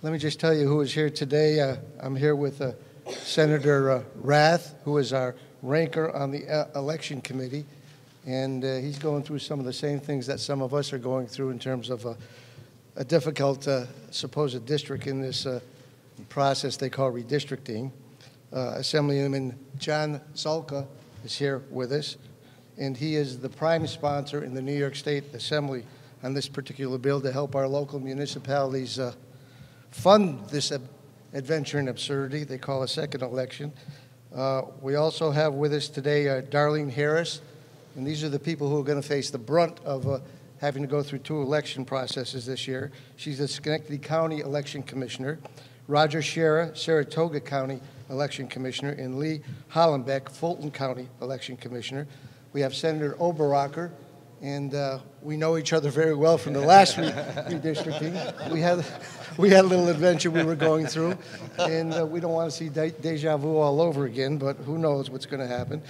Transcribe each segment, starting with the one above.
Let me just tell you who is here today. I'm here with Senator Rath, who is our ranker on the election committee, and he's going through some of the same things that some of us are going through in terms of a difficult supposed district in this process they call redistricting. Assemblyman John Zulka is here with us, and he is the prime sponsor in the New York State Assembly on this particular bill to help our local municipalities fund this adventure in absurdity they call a second election. We also have with us today Darlene Harris, and these are the people who are going to face the brunt of having to go through two election processes this year. She's the Schenectady County Election Commissioner, Roger Shera, Saratoga County Election Commissioner, and Lee Hollenbeck, Fulton County Election Commissioner. We have Senator Oberacker, and we know each other very well from the last redistricting. We had a little adventure we were going through, and we don't want to see deja vu all over again, but who knows what's going to happen.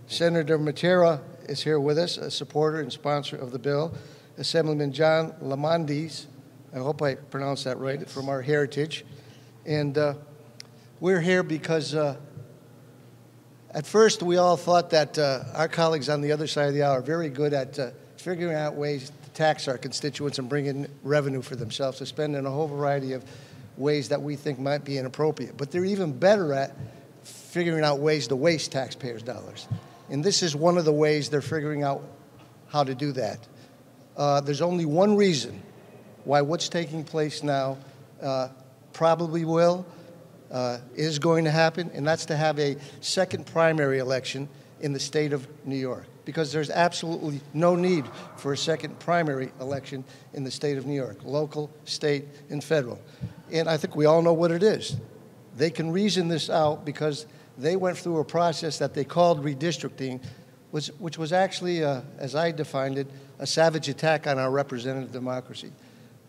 Senator Matera is here with us, a supporter and sponsor of the bill. Assemblyman John Lamondis, I hope I pronounced that right, from our heritage. And we're here because at first we all thought that our colleagues on the other side of the aisle are very good at figuring out ways to tax our constituents and bring in revenue for themselves, to spend in a whole variety of ways that we think might be inappropriate. But they're even better at figuring out ways to waste taxpayers' dollars. And this is one of the ways they're figuring out how to do that. There's only one reason why what's taking place now probably is going to happen, and that's to have a second primary election in the state of New York, because there's absolutely no need for a second primary election in the state of New York, local, state, and federal. And I think we all know what it is. They can reason this out because they went through a process that they called redistricting, which was actually, as I defined it, a savage attack on our representative democracy,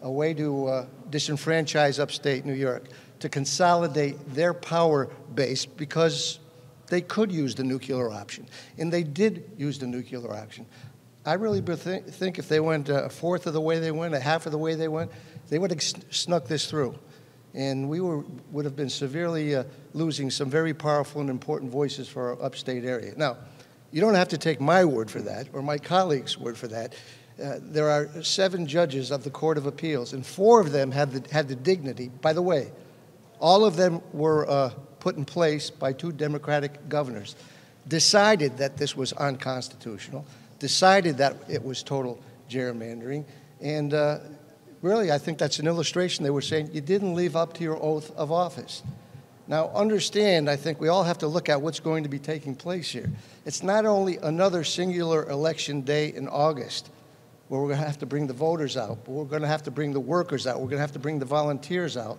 a way to disenfranchise upstate New York, to consolidate their power base because they could use the nuclear option. And they did use the nuclear option. I really think if they went a fourth of the way they went, a half of the way they went, they would have snuck this through. And we would have been severely losing some very powerful and important voices for our upstate area. Now, you don't have to take my word for that or my colleagues' word for that. There are 7 judges of the Court of Appeals, and 4 of them had the dignity. By the way, all of them were put in place by 2 Democratic governors, decided that this was unconstitutional, decided that it was total gerrymandering, and really, I think that's an illustration. They were saying you didn't live up to your oath of office. Now, understand, I think we all have to look at what's going to be taking place here. It's not only another singular election day in August where we're going to have to bring the voters out, but we're going to have to bring the workers out, we're going to have to bring the volunteers out,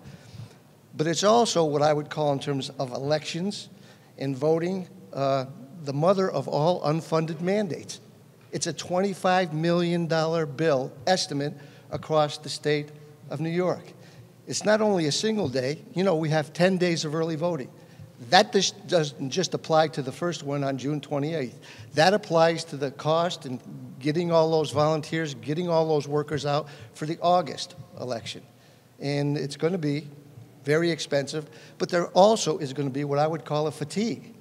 but it's also what I would call, in terms of elections and voting, the mother of all unfunded mandates. It's a $25 million bill estimate across the state of New York. It's not only a single day. You know, we have 10 days of early voting. That doesn't just apply to the first one on June 28th. That applies to the cost and getting all those volunteers, getting all those workers out for the August election. And it's going to be very expensive, but there also is going to be what I would call a fatigue.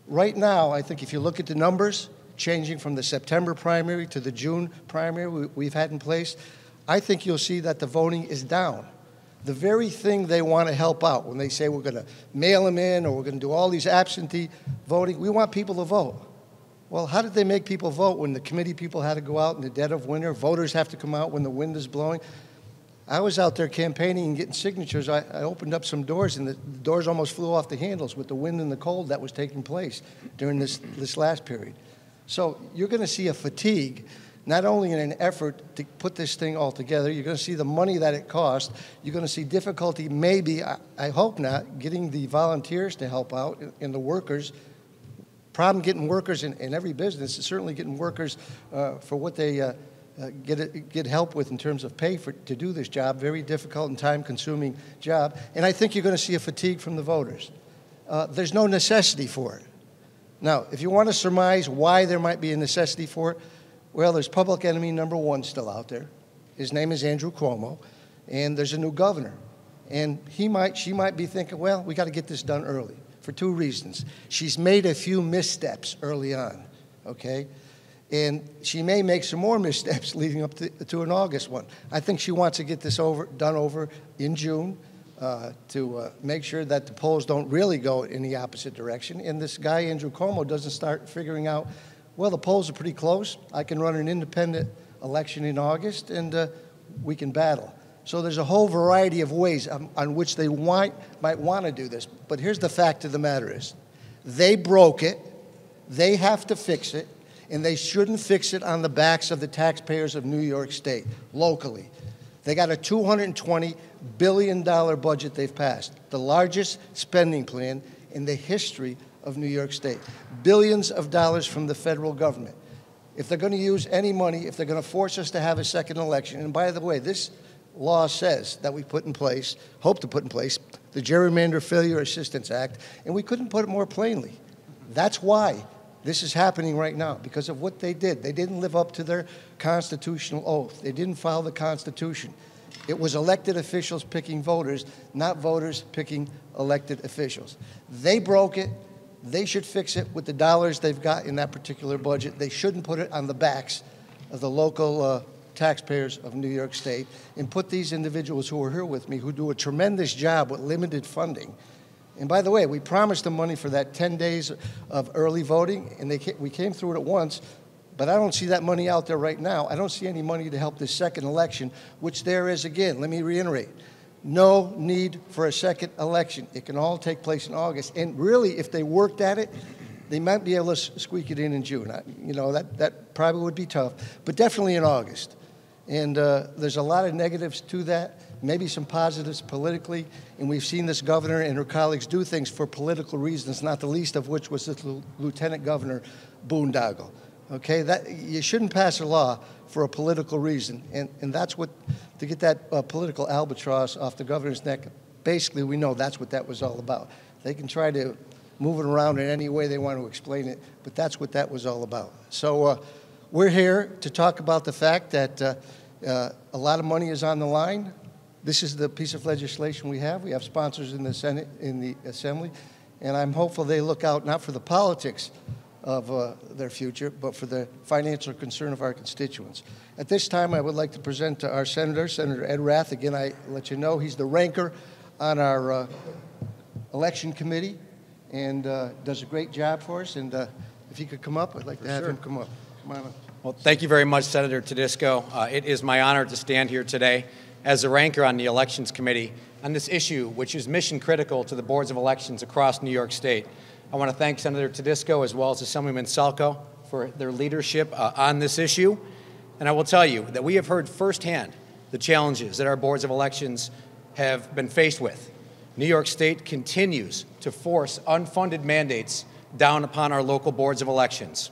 Right now, I think if you look at the numbers, changing from the September primary to the June primary we've had in place, I think you'll see that the voting is down. The very thing they want to help out when they say we're going to mail them in or we're going to do all these absentee voting, we want people to vote. Well, how did they make people vote when the committee people had to go out in the dead of winter? Voters have to come out when the wind is blowing. I was out there campaigning and getting signatures. I opened up some doors, and the doors almost flew off the handles with the wind and the cold that was taking place during this last period. So you're going to see a fatigue, not only in an effort to put this thing all together, you're going to see the money that it costs. You're going to see difficulty, maybe, I hope not, getting the volunteers to help out and the workers. Problem getting workers in every business is certainly getting workers for what they get help with in terms of pay to do this job, very difficult and time-consuming job. And I think you're going to see a fatigue from the voters. There's no necessity for it. Now, if you want to surmise why there might be a necessity for it, well, there's public enemy number 1 still out there. His name is Andrew Cuomo, and there's a new governor. And she might be thinking, well, we got to get this done early for two reasons. She's made a few missteps early on, okay? And she may make some more missteps leading up to an August one. I think she wants to get this done over in June to make sure that the polls don't really go in the opposite direction. And this guy, Andrew Cuomo, doesn't start figuring out, well, the polls are pretty close. I can run an independent election in August, and we can battle. So there's a whole variety of ways on which they might want to do this. But here's the fact of the matter is, they broke it, they have to fix it, and they shouldn't fix it on the backs of the taxpayers of New York State, locally. They got a $220 billion budget they've passed, the largest spending plan in the history of New York State. Billions of dollars from the federal government. If they're going to use any money, if they're going to force us to have a second election, and by the way, this law says that we put in place, hope to put in place, the Gerrymander Failure Assistance Act, and we couldn't put it more plainly. That's why this is happening right now, because of what they did. They didn't live up to their constitutional oath. They didn't follow the Constitution. It was elected officials picking voters, not voters picking elected officials. They broke it. They should fix it with the dollars they've got in that particular budget. They shouldn't put it on the backs of the local taxpayers of New York State and put these individuals who are here with me, who do a tremendous job with limited funding. And by the way, we promised them money for that 10 days of early voting, and we came through it at once, but I don't see that money out there right now. I don't see any money to help this second election, which there is, again, let me reiterate, no need for a second election. It can all take place in August. And really, if they worked at it, they might be able to squeak it in June. You know, that probably would be tough, but definitely in August. And there's a lot of negatives to that, maybe some positives politically, and we've seen this governor and her colleagues do things for political reasons, not the least of which was this Lieutenant Governor boondoggle. Okay, you shouldn't pass a law for a political reason, and that's what, to get that political albatross off the governor's neck, basically we know that's what that was all about. They can try to move it around in any way they want to explain it, but that's what that was all about. So we're here to talk about the fact that a lot of money is on the line. This is the piece of legislation we have. We have sponsors in the Senate, in the Assembly, and I'm hopeful they look out not for the politics of their future, but for the financial concern of our constituents. At this time, I would like to present to our Senator, Senator Ed Rath. Again, I let you know he's the ranker on our election committee and does a great job for us. And if he could come up, I'd like to have him come up. Come on up. Well, thank you very much, Senator Tedisco. It is my honor to stand here today as a ranker on the Elections Committee on this issue, which is mission critical to the boards of elections across New York State. I want to thank Senator Tedisco as well as Assemblyman Salko for their leadership on this issue. And I will tell you that we have heard firsthand the challenges that our boards of elections have been faced with. New York State continues to force unfunded mandates down upon our local boards of elections.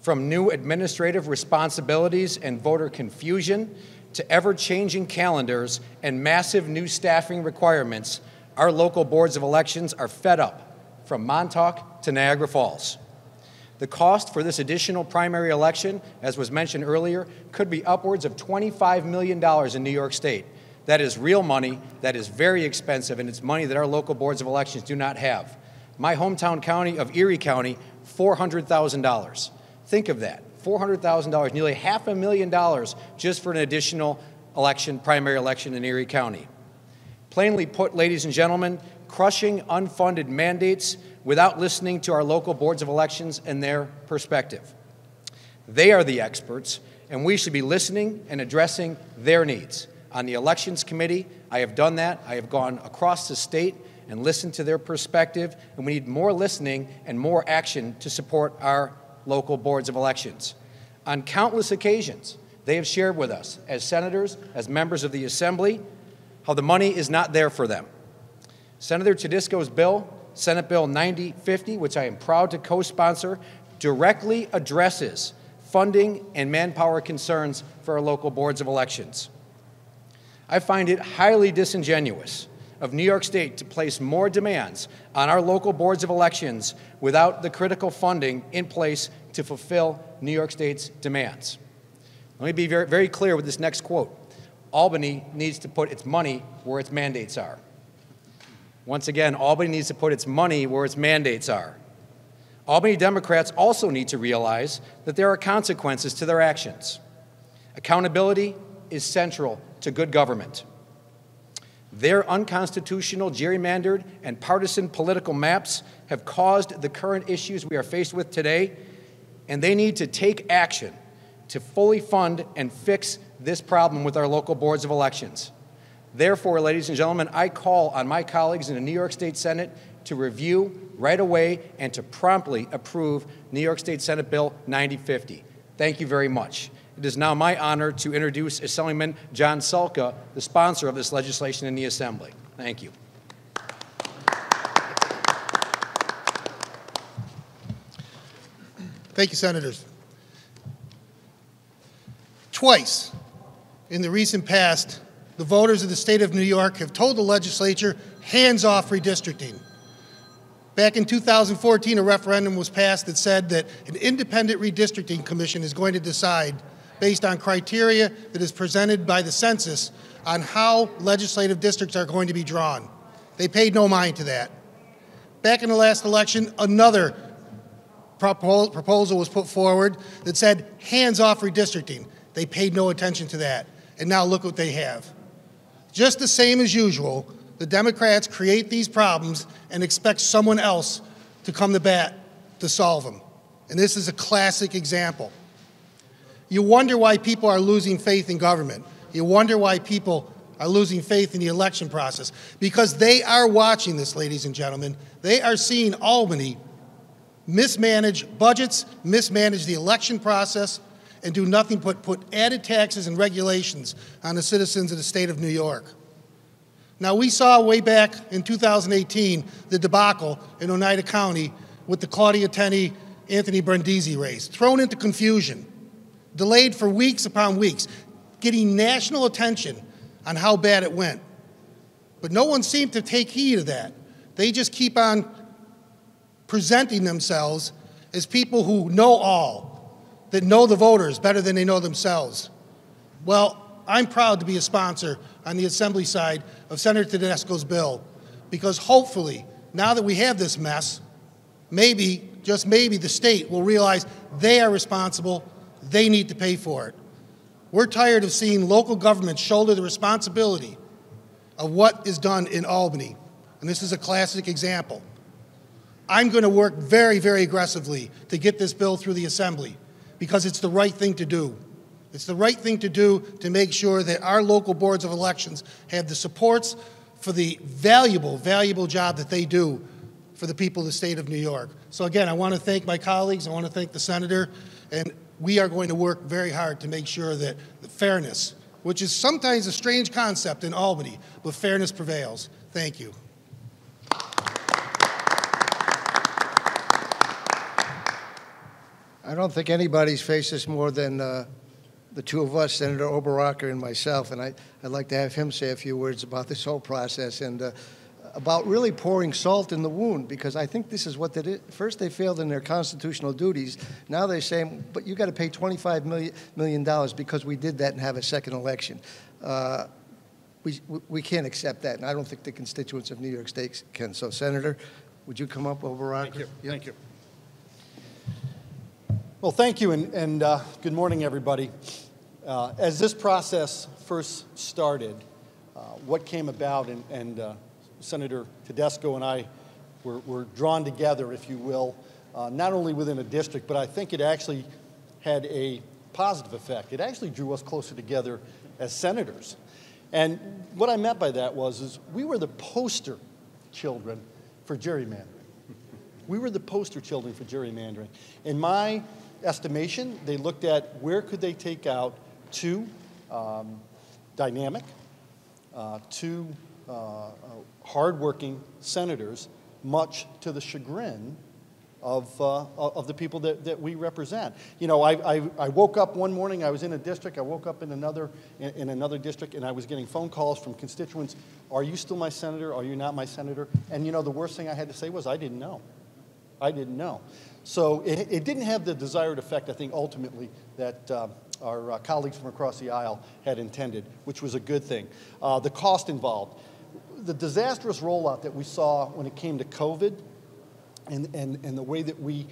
From new administrative responsibilities and voter confusion to ever-changing calendars and massive new staffing requirements, our local boards of elections are fed up from Montauk to Niagara Falls. The cost for this additional primary election, as was mentioned earlier, could be upwards of $25 million in New York State. That is real money, that is very expensive, and it's money that our local boards of elections do not have. My hometown county of Erie County, $400,000. Think of that, $400,000, nearly $500,000 just for an additional election, primary election in Erie County. Plainly put, ladies and gentlemen, crushing unfunded mandates without listening to our local boards of elections and their perspective. They are the experts, and we should be listening and addressing their needs. On the Elections Committee, I have done that. I have gone across the state and listened to their perspective, and we need more listening and more action to support our local boards of elections. On countless occasions, they have shared with us, as senators, as members of the Assembly, how the money is not there for them. Senator Tedisco's bill, Senate Bill 9050, which I am proud to co-sponsor, directly addresses funding and manpower concerns for our local boards of elections. I find it highly disingenuous of New York State to place more demands on our local boards of elections without the critical funding in place to fulfill New York State's demands. Let me be very, very clear with this next quote. Albany needs to put its money where its mandates are. Once again, Albany needs to put its money where its mandates are. Albany Democrats also need to realize that there are consequences to their actions. Accountability is central to good government. Their unconstitutional, gerrymandered, and partisan political maps have caused the current issues we are faced with today, and they need to take action to fully fund and fix this problem with our local boards of elections. Therefore, ladies and gentlemen, I call on my colleagues in the New York State Senate to review right away and to promptly approve New York State Senate Bill 9050. Thank you very much. It is now my honor to introduce Assemblyman John Sulka, the sponsor of this legislation in the Assembly. Thank you. Thank you, Senators. Twice in the recent past, the voters of the state of New York have told the legislature, hands off redistricting. Back in 2014, a referendum was passed that said that an independent redistricting commission is going to decide, based on criteria that is presented by the census, on how legislative districts are going to be drawn. They paid no mind to that. Back in the last election, another proposal was put forward that said, hands off redistricting. They paid no attention to that. And now look what they have. Just the same as usual, the Democrats create these problems and expect someone else to come to bat to solve them. And this is a classic example. You wonder why people are losing faith in government. You wonder why people are losing faith in the election process. Because they are watching this, ladies and gentlemen. They are seeing Albany mismanage budgets, mismanage the election process, and do nothing but put added taxes and regulations on the citizens of the state of New York. Now, we saw way back in 2018 the debacle in Oneida County with the Claudia Tenney, Anthony Brindisi race, thrown into confusion, delayed for weeks upon weeks, getting national attention on how bad it went. But no one seemed to take heed of that. They just keep on presenting themselves as people who know all, that know the voters better than they know themselves. Well, I'm proud to be a sponsor on the Assembly side of Senator Tedisco's bill, because hopefully, now that we have this mess, maybe, just maybe, the state will realize they are responsible, they need to pay for it. We're tired of seeing local governments shoulder the responsibility of what is done in Albany, and this is a classic example. I'm going to work very, very aggressively to get this bill through the Assembly, because it's the right thing to do. It's the right thing to do to make sure that our local boards of elections have the supports for the valuable, valuable job that they do for the people of the state of New York. So again, I want to thank my colleagues, I want to thank the senator, and we are going to work very hard to make sure that the fairness, which is sometimes a strange concept in Albany, but fairness prevails. Thank you. I don't think anybody's faced this more than the two of us, Senator Oberacker and myself, and I'd like to have him say a few words about this whole process and about really pouring salt in the wound, because I think this is what they did. First, they failed in their constitutional duties. Now they're saying, but you got to pay $25 million because we did that and have a second election. We can't accept that, and I don't think the constituents of New York State can. So, Senator, would you come up, Oberacker? Thank you. Yep. Thank you. Well, thank you, and good morning, everybody. As this process first started, what came about, and Senator Tedisco and I were drawn together, if you will, not only within a district, but I think it actually had a positive effect. It actually drew us closer together as senators. And what I meant by that is we were the poster children for gerrymandering. We were the poster children for gerrymandering. In my estimation, they looked at where could they take out two dynamic, two hardworking senators, much to the chagrin of the people that we represent. You know, I woke up one morning, I was in a district, I woke up in another district, and I was getting phone calls from constituents, are you still my senator, are you not my senator? And you know, the worst thing I had to say was, I didn't know. I didn't know. So it didn't have the desired effect, I think, ultimately, that our colleagues from across the aisle had intended, which was a good thing. The cost involved. The disastrous rollout that we saw when it came to COVID and the way that we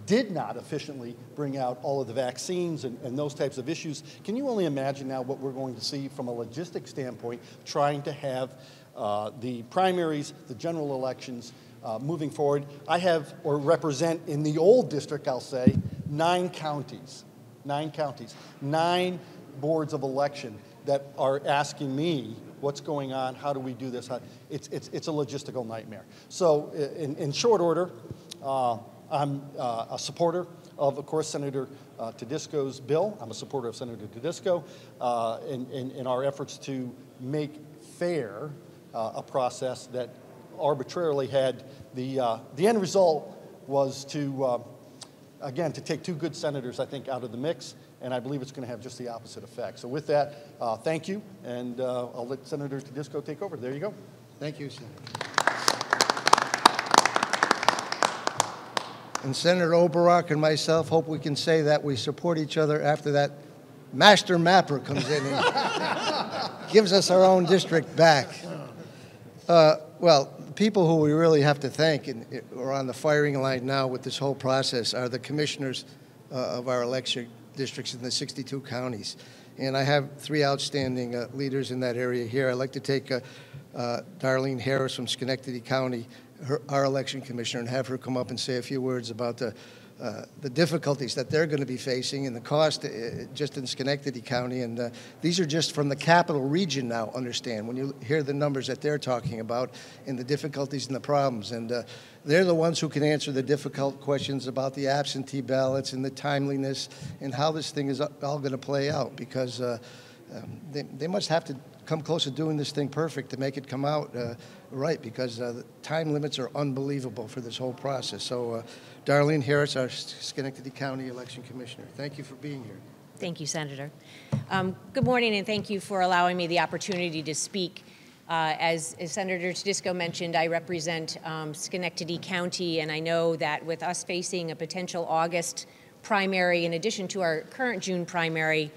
did not efficiently bring out all of the vaccines and those types of issues, can you only imagine now what we're going to see from a logistic standpoint, trying to have the primaries, the general elections moving forward? I have, or represent in the old district, I'll say, 9 counties, 9 boards of election that are asking me, what's going on, how do we do this? It's a logistical nightmare. So in short order, I'm a supporter of course, Senator Tedisco's bill. I'm a supporter of Senator Tedisco in our efforts to make fair a process that arbitrarily had the end result was to, again, to take 2 good senators, I think, out of the mix, and I believe it's going to have just the opposite effect. So with that, thank you, and I'll let Senator Tedisco take over. There you go. Thank you, Senator. And Senator Oberach and myself hope we can say that we support each other after that master mapper comes in and gives us our own district back. Well, the people who we really have to thank and are on the firing line now with this whole process are the commissioners of our election districts in the 62 counties. And I have 3 outstanding leaders in that area here. I'd like to take Darlene Harris from Schenectady County, our election commissioner, and have her come up and say a few words about the difficulties that they're going to be facing and the cost just in Schenectady County. And these are just from the capital region now, understand, when you hear the numbers that they're talking about and the difficulties and the problems. And they're the ones who can answer the difficult questions about the absentee ballots and the timeliness and how this thing is all going to play out, because they must have to come close to doing this thing perfect to make it come out right, because the time limits are unbelievable for this whole process. So Darlene Harris, our Schenectady County Election Commissioner, thank you for being here. Thank you, Senator. Good morning, and thank you for allowing me the opportunity to speak. As Senator Tedisco mentioned, I represent Schenectady County, and I know that with us facing a potential August primary in addition to our current June primary,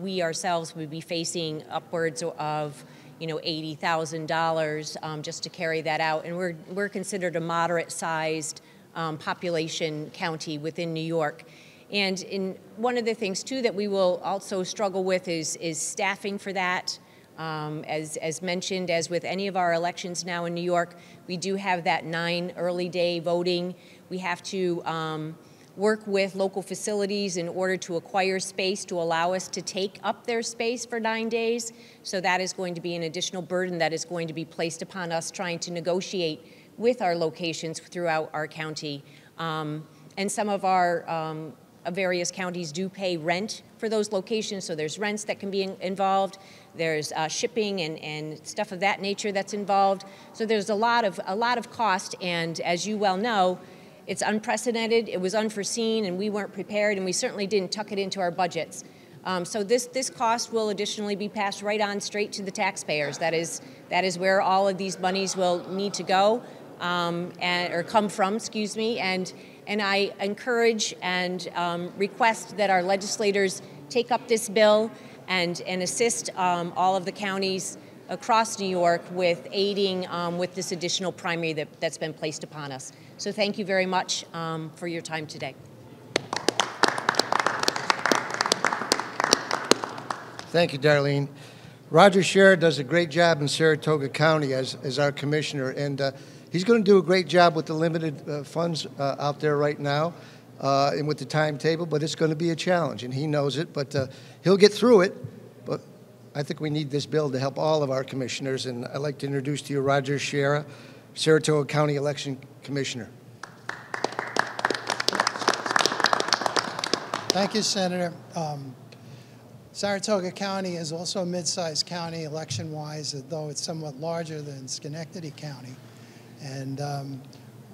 we ourselves would be facing upwards of $80,000 just to carry that out, and we're considered a moderate-sized population county within New York. And one of the things too that we will also struggle with is staffing for that. As mentioned, as with any of our elections now in New York, we do have that 9 early day voting. We have to work with local facilities in order to acquire space to allow us to take up their space for 9 days. So that is going to be an additional burden that is going to be placed upon us trying to negotiate with our locations throughout our county. And some of our various counties do pay rent for those locations, so there's rents that can be involved. There's shipping and stuff of that nature that's involved. So there's a lot of cost, and as you well know, it's unprecedented, it was unforeseen, and we weren't prepared, and we certainly didn't tuck it into our budgets. So this cost will additionally be passed right on straight to the taxpayers. That is where all of these monies will need to go, or come from, excuse me. And I encourage and request that our legislators take up this bill and assist all of the counties across New York with aiding with this additional primary that's been placed upon us. So thank you very much for your time today. Thank you, Darlene. Roger Scherer does a great job in Saratoga County as our commissioner, and he's going to do a great job with the limited funds out there right now and with the timetable, but it's going to be a challenge, and he knows it, but he'll get through it. But I think we need this bill to help all of our commissioners, and I'd like to introduce to you Roger Scherer, Saratoga County Election Commissioner. Thank you, Senator. Saratoga County is also a mid-sized county election-wise, though it's somewhat larger than Schenectady County. And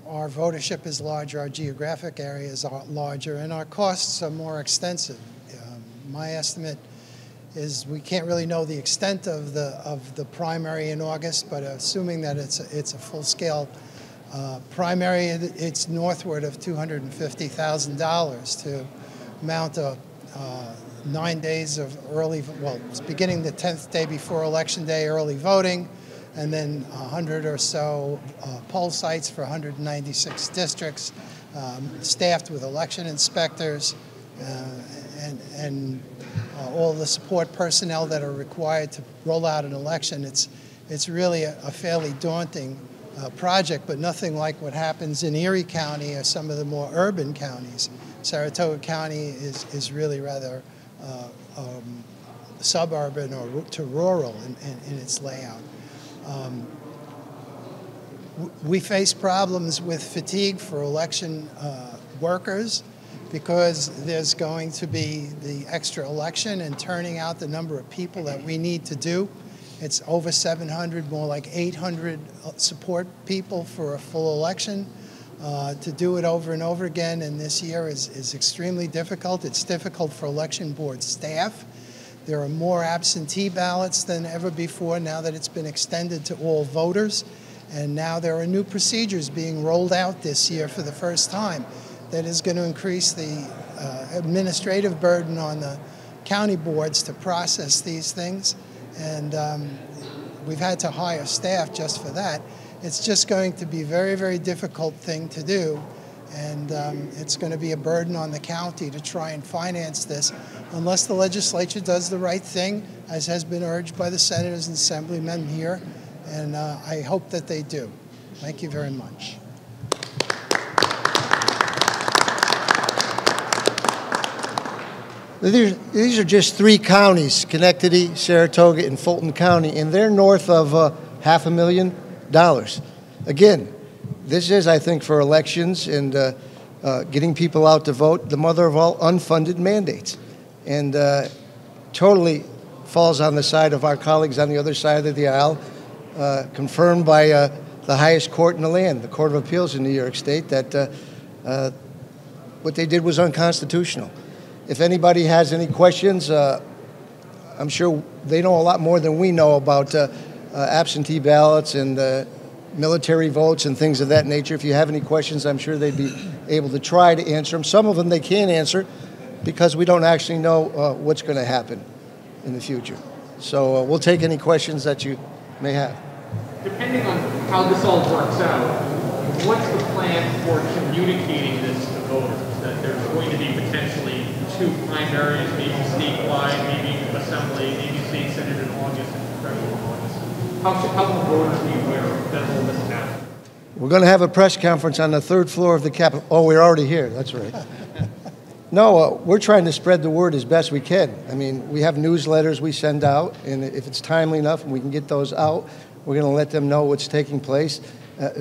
our votership is larger, our geographic areas are larger, and our costs are more extensive. My estimate is we can't really know the extent of the primary in August, but assuming that it's a full-scale primary, it's northward of $250,000 to mount a 9 days of early, well, it's beginning the 10th day before Election Day, early voting, and then 100 or so poll sites for 196 districts, staffed with election inspectors and all the support personnel that are required to roll out an election. It's really a fairly daunting project, but nothing like what happens in Erie County or some of the more urban counties. Saratoga County is really rather suburban or to rural in its layout. We face problems with fatigue for election workers because there's going to be the extra election and turning out the number of people that we need to do. It's over 700, more like 800 support people for a full election. To do it over and over again in this year is extremely difficult. It's difficult for election board staff. There are more absentee ballots than ever before now that it's been extended to all voters. And now there are new procedures being rolled out this year for the first time that is going to increase the administrative burden on the county boards to process these things. And we've had to hire staff just for that. It's just going to be a very, very difficult thing to do. And it's going to be a burden on the county to try and finance this unless the legislature does the right thing, as has been urged by the senators and assemblymen here. And I hope that they do. Thank you very much. These are just 3 counties, Schenectady, Saratoga, and Fulton County, and they're north of $500,000. Again, this is, I think, for elections and getting people out to vote, the mother of all unfunded mandates. And totally falls on the side of our colleagues on the other side of the aisle, confirmed by the highest court in the land, the Court of Appeals in New York State, that what they did was unconstitutional. If anybody has any questions, I'm sure they know a lot more than we know about absentee ballots and military votes and things of that nature. If you have any questions, I'm sure they'd be able to try to answer them. Some of them they can't answer because we don't actually know what's going to happen in the future. So we'll take any questions that you may have. Depending on how this all works out, what's the plan for communicating this to voters? That there's going to be potentially 2 primaries, maybe statewide, maybe assembly, maybe state senate in August and congressional in August. How can voters be aware that all this is happening? We're going to have a press conference on the 3rd floor of the Capitol. Oh, we're already here. That's right. No, we're trying to spread the word as best we can. I mean, we have newsletters we send out, and if it's timely enough and we can get those out, we're going to let them know what's taking place.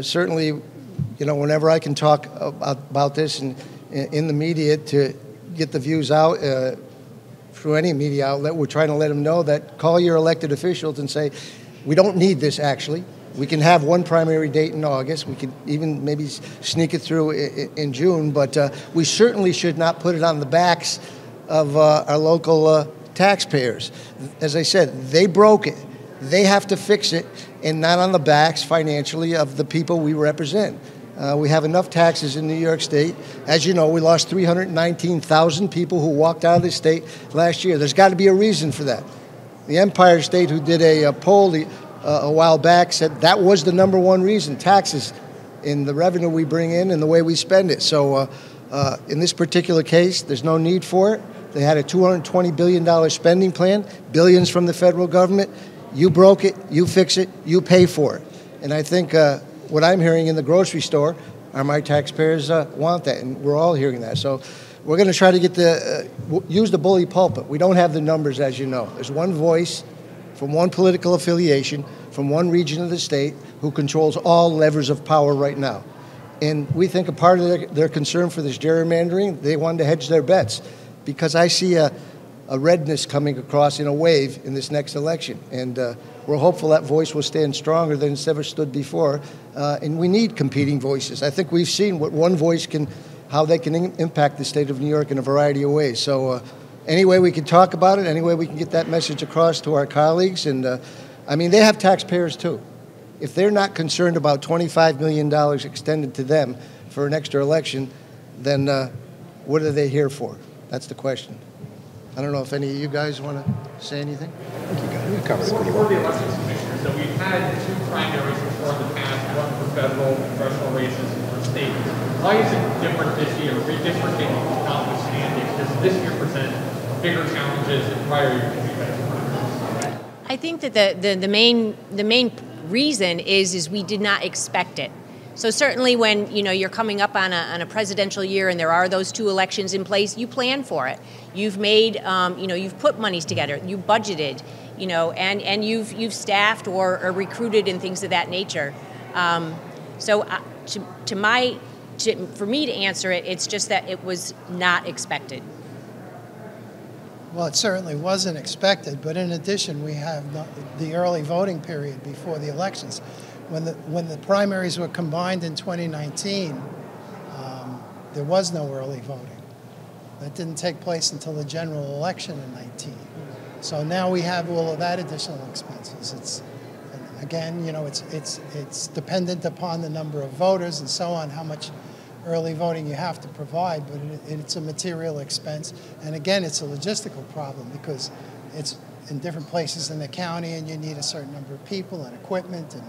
Certainly, you know, whenever I can talk about this and in the media to get the views out through any media outlet, we're trying to let them know that call your elected officials and say, we don't need this actually. We can have 1 primary date in August. We could even maybe sneak it through in June, but we certainly should not put it on the backs of our local taxpayers. As I said, they broke it. They have to fix it, and not on the backs financially of the people we represent. We have enough taxes in New York State. As you know, we lost 319,000 people who walked out of the state last year. There's got to be a reason for that. The Empire State, who did a poll a while back, said that was the #1 reason, taxes, in the revenue we bring in and the way we spend it. So in this particular case, there's no need for it. They had a $220 billion spending plan, billions from the federal government. You broke it, you fix it, you pay for it. And I think what I'm hearing in the grocery store are my taxpayers want that, and we're all hearing that. So we're going to try to get use the bully pulpit. We don't have the numbers, as you know. There's one voice from one political affiliation, from one region of the state, who controls all levers of power right now. And we think a part of their concern for this gerrymandering, they wanted to hedge their bets, because I see a redness coming across in a wave in this next election. And we're hopeful that voice will stand stronger than it's ever stood before. And we need competing voices. I think we've seen what one voice can, how they can impact the state of New York in a variety of ways. So any way we can talk about it, any way we can get that message across to our colleagues. And I mean, they have taxpayers too. If they're not concerned about $25 million extended to them for an extra election, then what are they here for? That's the question. I don't know if any of you guys want to say anything? For the elections commissioner, so we've had 2 primaries before in the past, one for federal congressional races and for state. Why is it different this year? Redistricting notwithstanding, does this year present bigger challenges than prior years? I think that the main reason is we did not expect it. So certainly when you're coming up on a presidential year and there are those 2 elections in place, you plan for it. You've made you've put monies together, you budgeted, and you've staffed or recruited and things of that nature. For me to answer it, it's just that it was not expected. Well, it certainly wasn't expected, but in addition, we have the early voting period before the elections. When the primaries were combined in 2019, there was no early voting. That didn't take place until the general election in 19. So now we have all of that additional expenses. Again, it's dependent upon the number of voters and so on, how much early voting you have to provide, but it's a material expense. And again, it's a logistical problem because it's in different places in the county and you need a certain number of people and equipment, and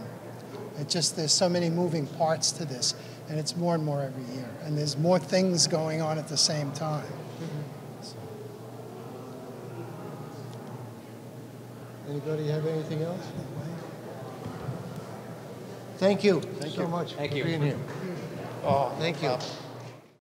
there's so many moving parts to this, and it's more and more every year. And there's more things going on at the same time. Anybody have anything else? Thank you so much Thank for you. being here. Thank you.